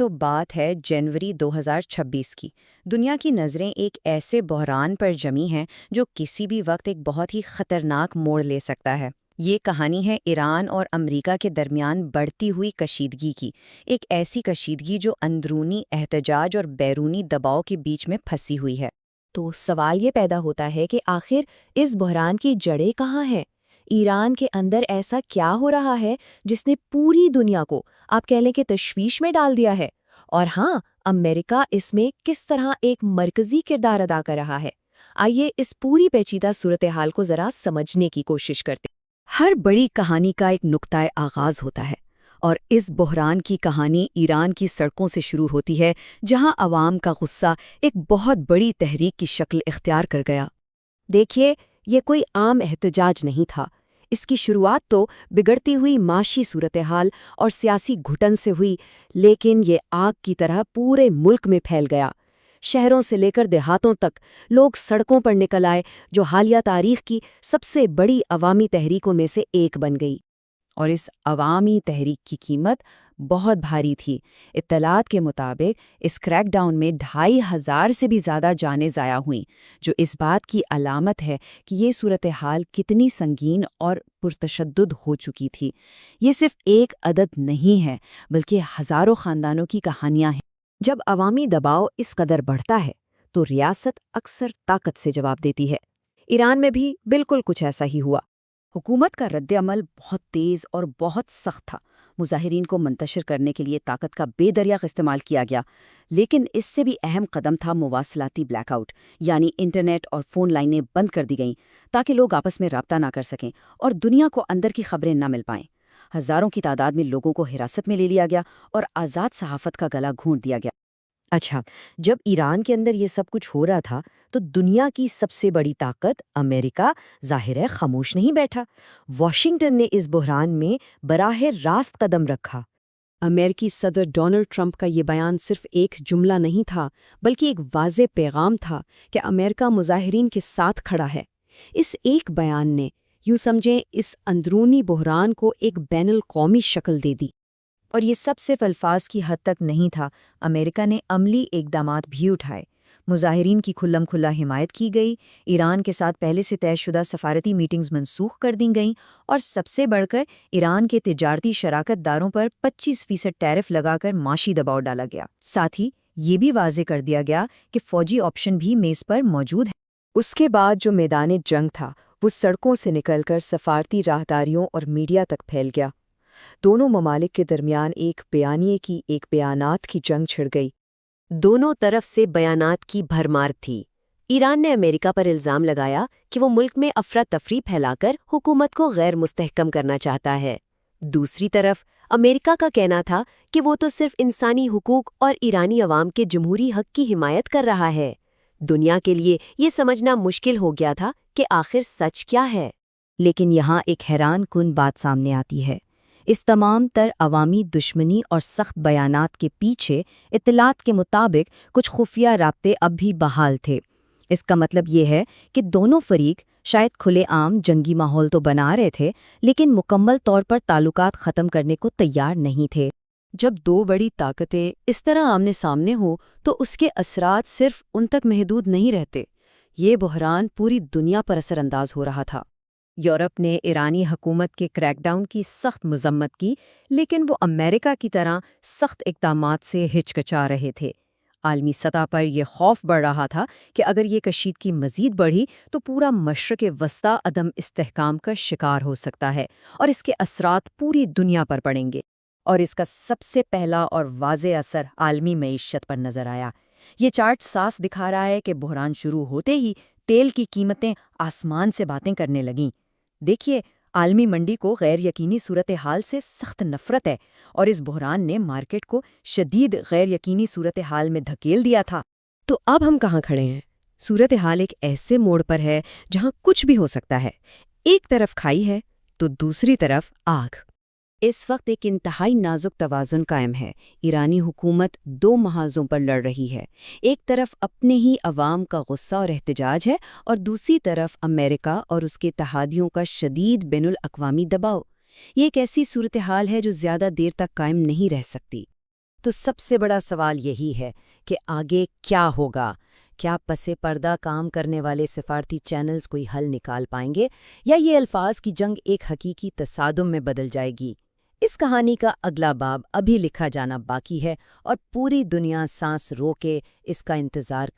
تو بات ہے جنوری 2026 کی۔ دنیا کی نظریں ایک ایسے بحران پر جمی ہیں جو کسی بھی وقت ایک بہت ہی خطرناک موڑ لے سکتا ہے۔ یہ کہانی ہے ایران اور امریکہ کے درمیان بڑھتی ہوئی کشیدگی کی، ایک ایسی کشیدگی جو اندرونی احتجاج اور بیرونی دباؤ کے بیچ میں پھنسی ہوئی ہے۔ تو سوال یہ پیدا ہوتا ہے کہ آخر اس بحران کی جڑیں کہاں ہیں؟ ایران کے اندر ایسا کیا ہو رہا ہے جس نے پوری دنیا کو آپ کہہ لیں کہ تشویش میں ڈال دیا ہے؟ اور ہاں، امریکہ اس میں کس طرح ایک مرکزی کردار ادا کر رہا ہے؟ آئیے اس پوری پیچیدہ صورتحال کو ذرا سمجھنے کی کوشش کرتے ہیں۔ ہر بڑی کہانی کا ایک نقطۂ آغاز ہوتا ہے، اور اس بحران کی کہانی ایران کی سڑکوں سے شروع ہوتی ہے، جہاں عوام کا غصہ ایک بہت بڑی تحریک کی شکل اختیار کر گیا۔ دیکھیے، یہ کوئی عام احتجاج نہیں تھا۔ اس کی شروعات تو بگڑتی ہوئی معاشی صورتحال اور سیاسی گھٹن سے ہوئی، لیکن یہ آگ کی طرح پورے ملک میں پھیل گیا۔ شہروں سے لے کر دیہاتوں تک لوگ سڑکوں پر نکل آئے، جو حالیہ تاریخ کی سب سے بڑی عوامی تحریکوں میں سے ایک بن گئی۔ اور اس عوامی تحریک کی قیمت بہت بھاری تھی۔ اطلاعات کے مطابق اس کریک ڈاؤن میں 2500 سے بھی زیادہ جانیں ضائع ہوئیں، جو اس بات کی علامت ہے کہ یہ صورتحال کتنی سنگین اور پرتشدد ہو چکی تھی۔ یہ صرف ایک عدد نہیں ہے، بلکہ ہزاروں خاندانوں کی کہانیاں ہیں۔ جب عوامی دباؤ اس قدر بڑھتا ہے تو ریاست اکثر طاقت سے جواب دیتی ہے۔ ایران میں بھی بالکل کچھ ایسا ہی ہوا۔ حکومت کا رد عمل بہت تیز اور بہت سخت تھا۔ مظاہرین کو منتشر کرنے کے لیے طاقت کا بے دریغ استعمال کیا گیا، لیکن اس سے بھی اہم قدم تھا مواصلاتی بلیک آؤٹ، یعنی انٹرنیٹ اور فون لائنیں بند کر دی گئیں تاکہ لوگ آپس میں رابطہ نہ کر سکیں اور دنیا کو اندر کی خبریں نہ مل پائیں۔ ہزاروں کی تعداد میں لوگوں کو حراست میں لے لیا گیا اور آزاد صحافت کا گلا گھونٹ دیا گیا۔ اچھا، جب ایران کے اندر یہ سب کچھ ہو رہا تھا تو دنیا کی سب سے بڑی طاقت امریکہ ظاہر ہے خاموش نہیں بیٹھا۔ واشنگٹن نے اس بحران میں براہ راست قدم رکھا۔ امریکی صدر ڈونلڈ ٹرمپ کا یہ بیان صرف ایک جملہ نہیں تھا، بلکہ ایک واضح پیغام تھا کہ امریکہ مظاہرین کے ساتھ کھڑا ہے۔ اس ایک بیان نے یوں سمجھیں اس اندرونی بحران کو ایک بین الاقوامی شکل دے دی۔ اور یہ سب صرف الفاظ کی حد تک نہیں تھا، امریکہ نے عملی اقدامات بھی اٹھائے۔ مظاہرین کی کھلم کھلا حمایت کی گئی، ایران کے ساتھ پہلے سے طے شدہ سفارتی میٹنگز منسوخ کر دی گئیں، اور سب سے بڑھ کر ایران کے تجارتی شراکت داروں پر 25% ٹیرف لگا کر معاشی دباؤ ڈالا گیا۔ ساتھ ہی یہ بھی واضح کر دیا گیا کہ فوجی آپشن بھی میز پر موجود ہے۔ اس کے بعد جو میدان جنگ تھا وہ سڑکوں سے نکل کر سفارتی راہداریوں اور میڈیا تک پھیل گیا۔ دونوں ممالک کے درمیان ایک بیانیے کی ایک بیانات کی جنگ چھڑ گئی۔ دونوں طرف سے بیانات کی بھرمار تھی۔ ایران نے امریکہ پر الزام لگایا کہ وہ ملک میں افراتفری پھیلا کر حکومت کو غیر مستحکم کرنا چاہتا ہے۔ دوسری طرف امریکہ کا کہنا تھا کہ وہ تو صرف انسانی حقوق اور ایرانی عوام کے جمہوری حق کی حمایت کر رہا ہے۔ دنیا کے لیے یہ سمجھنا مشکل ہو گیا تھا کہ آخر سچ کیا ہے۔ لیکن یہاں ایک حیران کن بات سامنے آتی ہے۔ اس تمام تر عوامی دشمنی اور سخت بیانات کے پیچھے اطلاعات کے مطابق کچھ خفیہ رابطے اب بھی بحال تھے۔ اس کا مطلب یہ ہے کہ دونوں فریق شاید کھلے عام جنگی ماحول تو بنا رہے تھے، لیکن مکمل طور پر تعلقات ختم کرنے کو تیار نہیں تھے۔ جب دو بڑی طاقتیں اس طرح آمنے سامنے ہوں تو اس کے اثرات صرف ان تک محدود نہیں رہتے۔ یہ بحران پوری دنیا پر اثر انداز ہو رہا تھا۔ یورپ نے ایرانی حکومت کے کریک ڈاؤن کی سخت مذمت کی، لیکن وہ امریکہ کی طرح سخت اقدامات سے ہچکچا رہے تھے۔ عالمی سطح پر یہ خوف بڑھ رہا تھا کہ اگر یہ کشیدگی مزید بڑھی تو پورا مشرق وسطیٰ عدم استحکام کا شکار ہو سکتا ہے، اور اس کے اثرات پوری دنیا پر پڑیں گے۔ اور اس کا سب سے پہلا اور واضح اثر عالمی معیشت پر نظر آیا۔ یہ چارٹ صاف دکھا رہا ہے کہ بحران شروع ہوتے ہی تیل کی قیمتیں آسمان سے باتیں کرنے لگیں۔ دیکھیے، عالمی منڈی کو غیر یقینی صورتحال سے سخت نفرت ہے، اور اس بحران نے مارکیٹ کو شدید غیر یقینی صورتحال میں دھکیل دیا تھا۔ تو اب ہم کہاں کھڑے ہیں؟ صورتحال ایک ایسے موڑ پر ہے جہاں کچھ بھی ہو سکتا ہے۔ ایک طرف کھائی ہے تو دوسری طرف آگ۔ اس وقت ایک انتہائی نازک توازن قائم ہے۔ ایرانی حکومت دو محاذوں پر لڑ رہی ہے۔ ایک طرف اپنے ہی عوام کا غصہ اور احتجاج ہے، اور دوسری طرف امریکہ اور اس کے اتحادیوں کا شدید بین الاقوامی دباؤ۔ یہ ایک ایسی صورتحال ہے جو زیادہ دیر تک قائم نہیں رہ سکتی۔ تو سب سے بڑا سوال یہی ہے کہ آگے کیا ہوگا؟ کیا پس پردہ کام کرنے والے سفارتی چینلز کوئی حل نکال پائیں گے، یا یہ الفاظ کی جنگ ایک حقیقی تصادم میں بدل جائے گی؟ اس کہانی کا اگلا باب ابھی لکھا جانا باقی ہے، اور پوری دنیا سانس رو کے اس کا انتظار